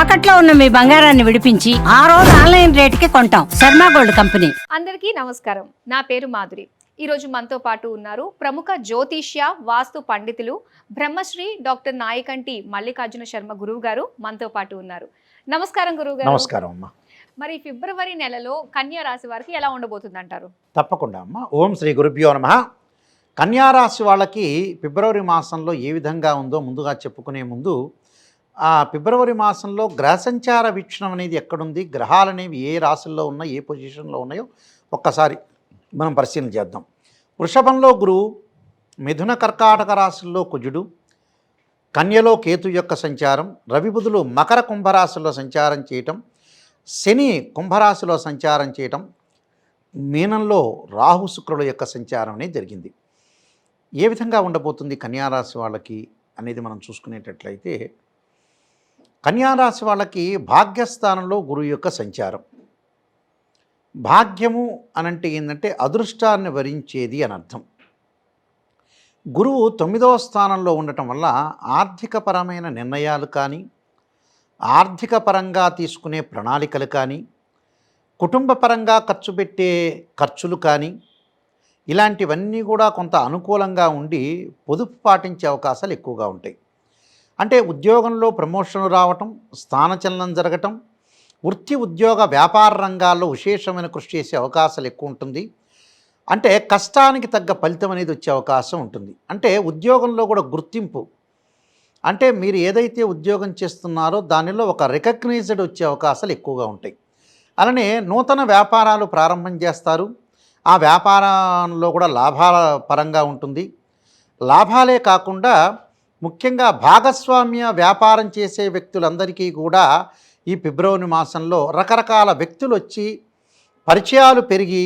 తాకట్లో ఉన్న మీ బంగారాన్ని విడిపించి ఆ రోజు ఆన్లైన్ రేటుకి కొంటాం. Sharma gold company. అందరికీ నమస్కారం. నా పేరు మాధురి. ఈరోజు మనతో పాటు ఉన్నారు ప్రముఖ జ్యోతిష్య వాస్తు పండితులు బ్రహ్మశ్రీ డాక్టర్ నాయకంటి మల్లికార్జున శర్మ గురువు గారు మనతో పాటు ఉన్నారు. నమస్కారం గురువు గారు. నమస్కారం అమ్మా. మరి ఫిబ్రవరి నెలలో కన్యా రాశి వారికి ఎలా ఉండబోతుంది అంటారు? తప్పకుండా అమ్మా. ఓం శ్రీ గురుభ్యో నమః. కన్యారాశి వాళ్ళకి ఫిబ్రవరి మాసంలో ఏ విధంగా ఉందో ముందుగా చెప్పుకునే ముందు ఆ ఫిబ్రవరి మాసంలో గ్రహ సంచార వీక్షణం అనేది ఎక్కడుంది, గ్రహాలు అనేవి ఏ రాశుల్లో ఉన్నాయి, ఏ పొజిషన్లో ఉన్నాయో ఒక్కసారి మనం పరిశీలన చేద్దాం. వృషభంలో గురువు, మిథున కర్కాటక రాశుల్లో కుజుడు, కన్యలో కేతు యొక్క సంచారం, రవి బుధులు మకర కుంభరాశిలో సంచారం చేయటం, శని కుంభరాశిలో సంచారం చేయటం, మీనంలో రాహు శుక్రుల యొక్క సంచారం అనేది జరిగింది. ఏ విధంగా ఉండబోతుంది కన్యారాశి వాళ్ళకి అనేది మనం చూసుకునేటట్లయితే, కన్యారాశి వాళ్ళకి భాగ్యస్థానంలో గురువు యొక్క సంచారం. భాగ్యము అనంటే ఏంటంటే అదృష్టాన్ని వరించేది అని అర్థం. గురువు 9వ స్థానంలో ఉండటం వల్ల ఆర్థికపరమైన నిర్ణయాలు కానీ, ఆర్థిక పరంగా తీసుకునే ప్రణాళికలు కానీ, కుటుంబ పరంగా ఖర్చు పెట్టే ఖర్చులు కానీ, ఇలాంటివన్నీ కూడా కొంత అనుకూలంగా ఉండి పొదుపు పాటించే అవకాశాలు ఎక్కువగా ఉంటాయి. అంటే ఉద్యోగంలో ప్రమోషన్లు రావటం, స్థానచలనం జరగటం, వృత్తి ఉద్యోగ వ్యాపార రంగాల్లో విశేషమైన కృషి చేసే అవకాశాలు ఎక్కువ ఉంటుంది. అంటే కష్టానికి తగ్గ ఫలితం అనేది వచ్చే అవకాశం ఉంటుంది. అంటే ఉద్యోగంలో కూడా గుర్తింపు, అంటే మీరు ఏదైతే ఉద్యోగం చేస్తున్నారో దానిలో ఒక రికగ్నైజ్డ్ వచ్చే అవకాశాలు ఎక్కువగా ఉంటాయి. అలానే నూతన వ్యాపారాలు ప్రారంభం చేస్తారు. ఆ వ్యాపారంలో కూడా లాభాల పరంగా ఉంటుంది. లాభాలే కాకుండా ముఖ్యంగా భాగస్వామ్య వ్యాపారం చేసే వ్యక్తులందరికీ కూడా ఈ ఫిబ్రవరి మాసంలో రకరకాల వ్యక్తులు వచ్చి పరిచయాలు పెరిగి,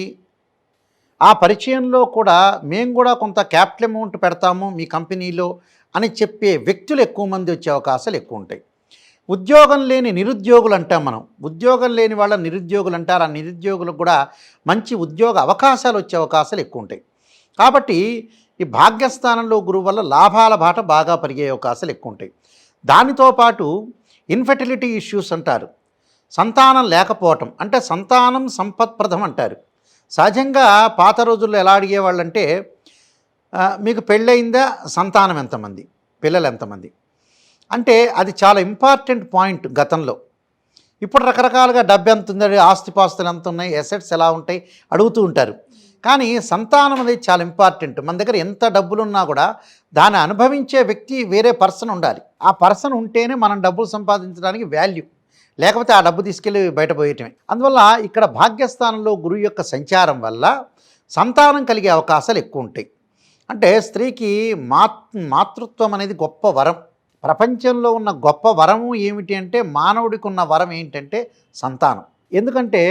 ఆ పరిచయంలో కూడా మేము కూడా కొంత క్యాపిటల్ అమౌంట్ పెడతాము మీ కంపెనీలో అని చెప్పే వ్యక్తులు ఎక్కువ మంది వచ్చే అవకాశాలు ఎక్కువ ఉంటాయి. ఉద్యోగం లేని నిరుద్యోగులు అంటాం మనం. ఉద్యోగం లేని వాళ్ళ నిరుద్యోగులు అంటారు. ఆ నిరుద్యోగులకు కూడా మంచి ఉద్యోగ అవకాశాలు వచ్చే అవకాశాలు ఎక్కువ ఉంటాయి. కాబట్టి ఈ భాగ్యస్థానంలో గురువు వల్ల లాభాల బాట బాగా పెరిగే అవకాశాలు ఎక్కువ ఉంటాయి. దానితో పాటు ఇన్ఫెర్టిలిటీ ఇష్యూస్ అంటారు, సంతానం లేకపోవటం, అంటే సంతానం సంపత్ప్రదం అంటారు. సహజంగా పాత రోజుల్లో ఎలా అడిగేవాళ్ళంటే మీకు పెళ్ళయిందా, సంతానం ఎంతమంది, పిల్లలు ఎంతమంది, అంటే అది చాలా ఇంపార్టెంట్ పాయింట్ గతంలో. ఇప్పుడు రకరకాలుగా డబ్బు ఎంత ఉంది, ఆస్తిపాస్తులు ఎంత ఉన్నాయి, అసెట్స్ ఎలా ఉంటాయి అడుగుతూ ఉంటారు. కానీ సంతానం అనేది చాలా ఇంపార్టెంట్. మన దగ్గర ఎంత డబ్బులున్నా కూడా దాన్ని అనుభవించే వ్యక్తి వేరే పర్సన్ ఉండాలి. ఆ పర్సన్ ఉంటేనే మనం డబ్బులు సంపాదించడానికి వాల్యూ, లేకపోతే ఆ డబ్బు తీసుకెళ్ళి బయటపోయేయటమే. అందువల్ల ఇక్కడ భాగ్యస్థానంలో గురువు యొక్క సంచారం వల్ల సంతానం కలిగే అవకాశాలు ఎక్కువ ఉంటాయి. అంటే స్త్రీకి మాతృత్వం అనేది గొప్ప వరం. ప్రపంచంలో ఉన్న గొప్ప వరము ఏమిటి అంటే, మానవుడికి ఉన్న వరం ఏంటంటే సంతానం. ఎందుకంటే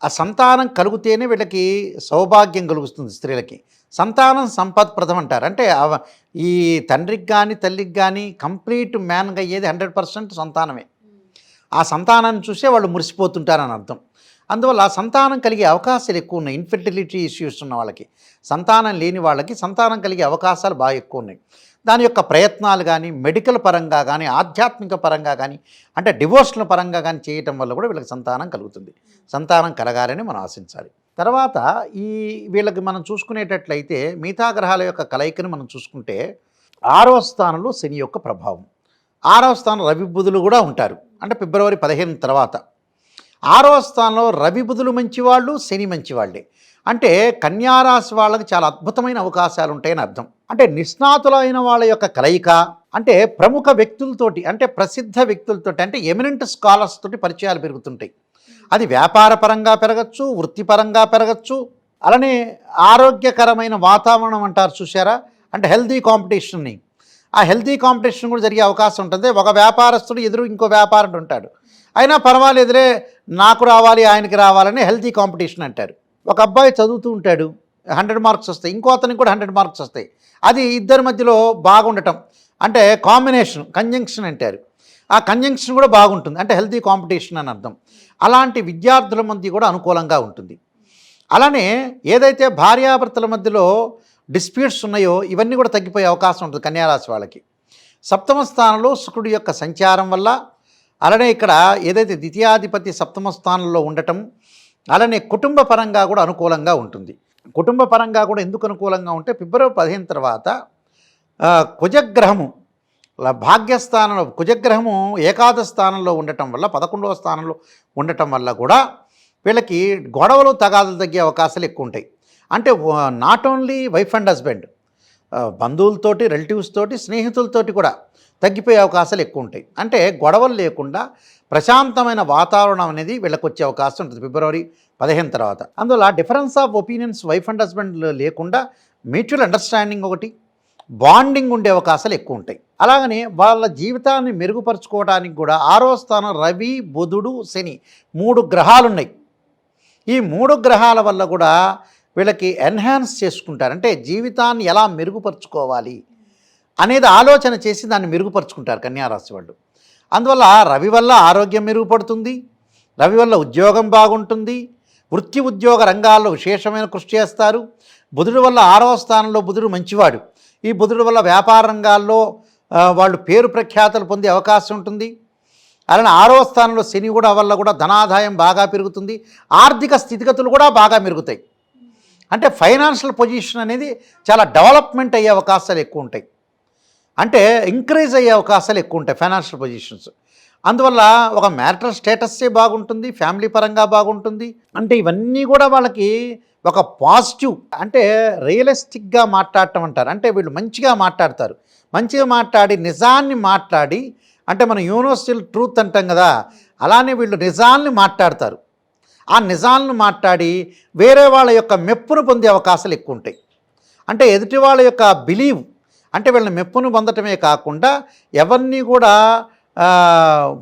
ఆ సంతానం కలిగితేనే వీళ్ళకి సౌభాగ్యం కలుగుతుంది. స్త్రీలకి సంతానం సంపత్ప్రదం అంటారు. అంటే ఈ తండ్రికి కానీ తల్లికి కానీ కంప్లీట్ మ్యాన్గా అయ్యేది 100% సంతానమే. ఆ సంతానాన్ని చూసే వాళ్ళు మురిసిపోతుంటారని అర్థం. అందువల్ల సంతానం కలిగే అవకాశాలు ఎక్కువ ఉన్నాయి. ఇన్ఫెర్టిలిటీ ఇష్యూస్ ఉన్న వాళ్ళకి, సంతానం లేని వాళ్ళకి సంతానం కలిగే అవకాశాలు బాగా ఎక్కువ ఉన్నాయి. దాని యొక్క ప్రయత్నాలు కానీ, మెడికల్ పరంగా కానీ, ఆధ్యాత్మిక పరంగా కానీ, అంటే డివోషనల్ పరంగా కానీ చేయటం వల్ల కూడా వీళ్ళకి సంతానం కలుగుతుంది. సంతానం కలగాలని మనం ఆశించాలి. తర్వాత వీళ్ళకి మనం చూసుకునేటట్లయితే మిగతా గ్రహాల యొక్క కలయికను మనం చూసుకుంటే 6వ స్థానంలో శని యొక్క ప్రభావం. 6వ స్థానం రవి బుధులు కూడా ఉంటారు. అంటే ఫిబ్రవరి 15 తర్వాత 6వ స్థానంలో రవి బుధులు మంచివాళ్ళు, శని మంచివాళ్ళే. అంటే కన్యారాశి వాళ్ళకి చాలా అద్భుతమైన అవకాశాలు ఉంటాయని అర్థం. అంటే నిష్ణాతులైన వాళ్ళ యొక్క కలయిక, అంటే ప్రముఖ వ్యక్తులతోటి, అంటే ప్రసిద్ధ వ్యక్తులతోటి, అంటే ఎమినెంట్ స్కాలర్స్ తోటి పరిచయాలు పెరుగుతుంటాయి. అది వ్యాపార పరంగా పెరగచ్చు, వృత్తిపరంగా పెరగచ్చు. అలానే ఆరోగ్యకరమైన వాతావరణం అంటారు చూసారా, అంటే హెల్తీ కాంపిటీషన్ని, ఆ హెల్తీ కాంపిటీషన్ కూడా జరిగే అవకాశం ఉంటుంది. ఒక వ్యాపారస్తుడు ఎదురు ఇంకో వ్యాపారుడు ఉంటాడు, అయినా పర్వాలేదులే నాకు రావాలి ఆయనకి రావాలని హెల్తీ కాంపిటీషన్ అంటారు. ఒక అబ్బాయి చదువుతూ ఉంటాడు, 100 మార్క్స్ వస్తాయి, ఇంకో అతనికి కూడా 100 మార్క్స్ వస్తాయి. అది ఇద్దరి మధ్యలో బాగుండటం, అంటే కాంబినేషన్, కంజంక్షన్ అంటారు. ఆ కంజంక్షన్ కూడా బాగుంటుంది, అంటే హెల్తీ కాంపిటీషన్ అని అర్థం. అలాంటి విద్యార్థుల మధ్య కూడా అనుకూలంగా ఉంటుంది. అలానే ఏదైతే భార్యాభర్తల మధ్యలో డిస్ప్యూట్స్ ఉన్నాయో ఇవన్నీ కూడా తగ్గిపోయే అవకాశం ఉంటుంది కన్యారాశి వాళ్ళకి. సప్తమ స్థానంలో శుక్రుడి యొక్క సంచారం వల్ల, అలానే ఇక్కడ ఏదైతే ద్వితీయాధిపతి సప్తమ స్థానంలో ఉండటం, అలానే కుటుంబ పరంగా కూడా అనుకూలంగా ఉంటుంది. కుటుంబ పరంగా కూడా ఎందుకు అనుకూలంగా ఉంటే ఫిబ్రవరి 15 తర్వాత కుజగ్రహము భాగ్యస్థానంలో, కుజగ్రహము ఏకాదశ స్థానంలో ఉండటం వల్ల, 11వ స్థానంలో ఉండటం వల్ల కూడా వీళ్ళకి గొడవలు తగాదులు తగ్గే అవకాశాలు ఎక్కువ ఉంటాయి. అంటే not only wife and husband, బంధువులతోటి, రిలేటివ్స్ తోటి, స్నేహితులతోటి కూడా తగ్గిపోయే అవకాశాలు ఎక్కువ ఉంటాయి. అంటే గొడవలు లేకుండా ప్రశాంతమైన వాతావరణం అనేది వీళ్ళకి వచ్చే అవకాశం ఉంటుంది ఫిబ్రవరి 15 తర్వాత. అందువల్ల difference of opinions wife and husband లేకుండా మ్యూచువల్ అండర్స్టాండింగ్ ఒకటి, బాండింగ్ ఉండే అవకాశాలు ఎక్కువ ఉంటాయి. అలాగనే వాళ్ళ జీవితాన్ని మెరుగుపరుచుకోవడానికి కూడా 6వ స్థానం రవి, బుధుడు, శని 3 గ్రహాలు ఉన్నాయి. ఈ 3 గ్రహాల వల్ల కూడా వీళ్ళకి ఎన్హాన్స్ చేసుకుంటారు. అంటే జీవితాన్ని ఎలా మెరుగుపరుచుకోవాలి అనేది ఆలోచన చేసి దాన్ని మెరుగుపరుచుకుంటారు కన్యారాశి వాళ్ళు. అందువల్ల రవి వల్ల ఆరోగ్యం మెరుగుపడుతుంది, రవి వల్ల ఉద్యోగం బాగుంటుంది, వృత్తి ఉద్యోగ రంగాల్లో విశేషమైన కృషి చేస్తారు. బుధుడు వల్ల 6వ స్థానంలో బుధుడు మంచివాడు. ఈ బుధుడు వల్ల వ్యాపార రంగాల్లో వాళ్ళు పేరు ప్రఖ్యాతలు పొందే అవకాశం ఉంటుంది. అలానే 6వ స్థానంలో శని కూడా వల్ల కూడా ధనాదాయం బాగా పెరుగుతుంది, ఆర్థిక స్థితిగతులు కూడా బాగా మెరుగుతాయి. అంటే ఫైనాన్షియల్ పొజిషన్ అనేది చాలా డెవలప్మెంట్ అయ్యే అవకాశాలు ఎక్కువ ఉంటాయి. అంటే ఇంక్రీజ్ అయ్యే అవకాశాలు ఎక్కువ ఉంటాయి ఫైనాన్షియల్ పొజిషన్స్. అందువల్ల ఒక మ్యారిటల్ స్టేటస్సే బాగుంటుంది, ఫ్యామిలీ పరంగా బాగుంటుంది. అంటే ఇవన్నీ కూడా వాళ్ళకి ఒక పాజిటివ్, అంటే రియలిస్టిక్గా మాట్లాడటం అంటారు. అంటే వీళ్ళు మంచిగా మాట్లాడతారు, మంచిగా మాట్లాడి నిజాన్ని మాట్లాడి, అంటే మనం యూనివర్సల్ ట్రూత్ అంటాం కదా, అలానే వీళ్ళు నిజాన్ని మాట్లాడతారు. ఆ నిజాలను మాట్లాడి వేరే వాళ్ళ యొక్క మెప్పును పొందే అవకాశాలు ఎక్కువ ఉంటాయి. అంటే ఎదుటి వాళ్ళ యొక్క బిలీవ్, అంటే వీళ్ళని మెప్పును పొందటమే కాకుండా ఎవరిని కూడా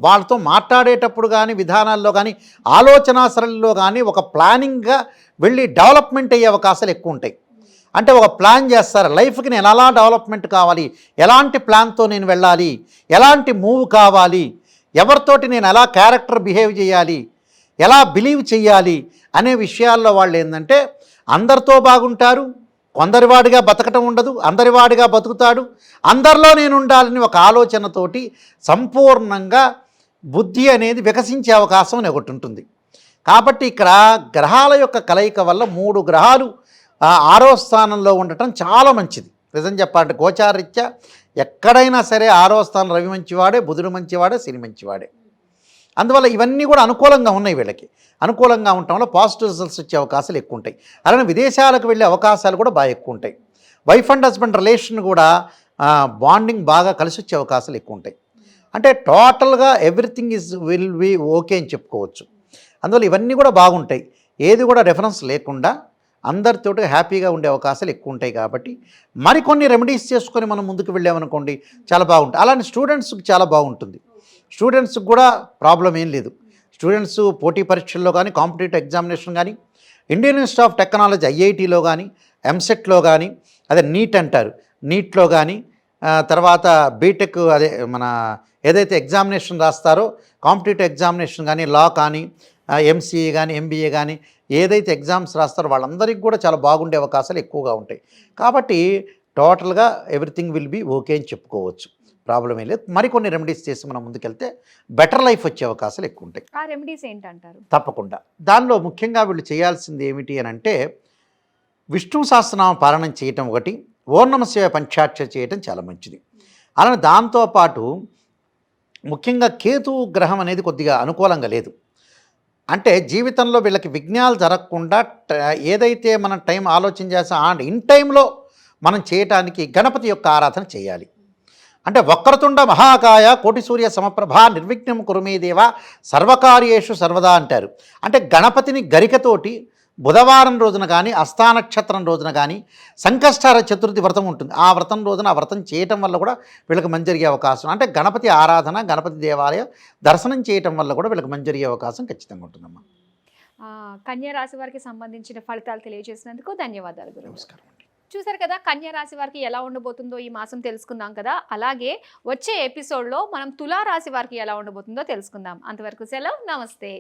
వాళ్ళతో మాట్లాడేటప్పుడు కానీ, విధానాల్లో కానీ, ఆలోచన సరళిలో కానీ ఒక ప్లానింగ్గా వెళ్ళి డెవలప్మెంట్ అయ్యే అవకాశాలు ఎక్కువ ఉంటాయి. అంటే ఒక ప్లాన్ చేస్తారు, లైఫ్కి నేను ఎలా డెవలప్మెంట్ కావాలి, ఎలాంటి ప్లాన్తో నేను వెళ్ళాలి, ఎలాంటి మూవ్ కావాలి, ఎవరితోటి నేను ఎలా క్యారెక్టర్ బిహేవ్ చేయాలి, ఎలా బిలీవ్ చేయాలి అనే విషయాల్లో వాళ్ళు ఏంటంటే అందరితో బాగుంటారు, కొందరివాడిగా బతకటం ఉండదు, అందరివాడిగా బతుకుతాడు, అందరిలో నేను ఉండాలని ఒక ఆలోచనతోటి సంపూర్ణంగా బుద్ధి అనేది వికసించే అవకాశం ఒకటి ఉంటుంది. కాబట్టి ఇక్కడ గ్రహాల యొక్క కలయిక వల్ల 3 గ్రహాలు 6వ స్థానంలో ఉండటం చాలా మంచిది. నిజం చెప్పాలంటే గోచారరీత్యా ఎక్కడైనా సరే 6వ స్థానం రవి మంచివాడే, బుధుడు మంచివాడే, శని మంచివాడే. అందువల్ల ఇవన్నీ కూడా అనుకూలంగా ఉన్నాయి. వీళ్ళకి అనుకూలంగా ఉండటం వల్ల పాజిటివ్ రిజల్ట్స్ వచ్చే అవకాశాలు ఎక్కువ ఉంటాయి. అలానే విదేశాలకు వెళ్ళే అవకాశాలు కూడా బాగా ఎక్కువ ఉంటాయి. వైఫ్ అండ్ హస్బెండ్ రిలేషన్ కూడా బాండింగ్ బాగా కలిసి వచ్చే అవకాశాలు ఎక్కువ ఉంటాయి. అంటే టోటల్గా ఎవ్రీథింగ్ విల్ బి ఓకే అని చెప్పుకోవచ్చు. అందువల్ల ఇవన్నీ కూడా బాగుంటాయి. ఏది కూడా డిఫరెన్స్ లేకుండా అందరితోటి హ్యాపీగా ఉండే అవకాశాలు ఎక్కువ ఉంటాయి. కాబట్టి మరికొన్ని రెమెడీస్ చేసుకొని మనం ముందుకు వెళ్ళామనుకోండి చాలా బాగుంటుంది. అలానే స్టూడెంట్స్కి చాలా బాగుంటుంది. స్టూడెంట్స్కి కూడా ప్రాబ్లం ఏం లేదు. స్టూడెంట్స్ పోటీ పరీక్షల్లో కానీ, కాంపిటేటివ్ ఎగ్జామినేషన్ కానీ, ఇండియన్ ఇన్స్టిట్యూట్ ఆఫ్ టెక్నాలజీ ఐఐటీలో కానీ, ఎంసెట్లో కానీ, అదే నీట్ అంటారు, నీట్లో కానీ, తర్వాత బీటెక్ అదే మన ఏదైతే ఎగ్జామినేషన్ రాస్తారో కాంపిటేటివ్ ఎగ్జామినేషన్ కానీ, లా కానీ, ఎంసీఏ కానీ, ఎంబీఏ కానీ ఏదైతే ఎగ్జామ్స్ రాస్తారో వాళ్ళందరికీ కూడా చాలా బాగుండే అవకాశాలు ఎక్కువగా ఉంటాయి. కాబట్టి టోటల్గా ఎవ్రీథింగ్ విల్ బీ ఓకే అని చెప్పుకోవచ్చు. ప్రాబ్లం ఏం లేదు. మరికొన్ని రెమెడీస్ చేసి మనం ముందుకెళ్తే బెటర్ లైఫ్ వచ్చే అవకాశాలు ఎక్కువ ఉంటాయి. ఆ రెమెడీస్ ఏంటంటారు? తప్పకుండా దానిలో ముఖ్యంగా వీళ్ళు చేయాల్సింది ఏమిటి అని అంటే విష్ణు సహస్రనామ పారాయణం చేయటం ఒకటి, ఓం నమః శివాయ పంచాక్షరి చేయటం చాలా మంచిది. అలానే దాంతోపాటు ముఖ్యంగా కేతు గ్రహం అనేది కొద్దిగా అనుకూలంగా లేదు. అంటే జీవితంలో వీళ్ళకి విఘ్నాలు జరగకుండా ఏదైతే మనం టైం ఆలోచన చేస్తాం ఇన్ టైంలో మనం చేయటానికి గణపతి యొక్క ఆరాధన చేయాలి. అంటే వక్రతుండ మహాకాయ కోటి సూర్య సమప్రభ నిర్విఘ్నం కురుమే దేవ సర్వకార్యేషు సర్వదా అంటారు. అంటే గణపతిని గరికతోటి బుధవారం రోజున కానీ, అస్థానక్షత్రం రోజున కానీ సంకష్టార చతుర్థి వ్రతం ఉంటుంది. ఆ వ్రతం రోజున ఆ వ్రతం చేయటం వల్ల కూడా వీళ్ళకి మంచి జరిగే అవకాశం, అంటే గణపతి ఆరాధన, గణపతి దేవాలయ దర్శనం చేయటం వల్ల కూడా వీళ్ళకి మంచి జరిగే అవకాశం ఖచ్చితంగా ఉంటుందమ్మా. కన్యా రాశి వారికి సంబంధించిన ఫలితాలు తెలియజేసినందుకు ధన్యవాదాలు గురువు. నమస్కారం. చూసారు కదా, కన్యా రాశి వారికి ఎలా ఉండబోతుందో ఈ మాసం తెలుసుకుందాం కదా. అలాగే వచ్చే ఎపిసోడ్లో మనం తులా రాశి వారికి ఎలా ఉండబోతుందో తెలుసుకుందాం. అంతవరకు సెలవు, నమస్తే.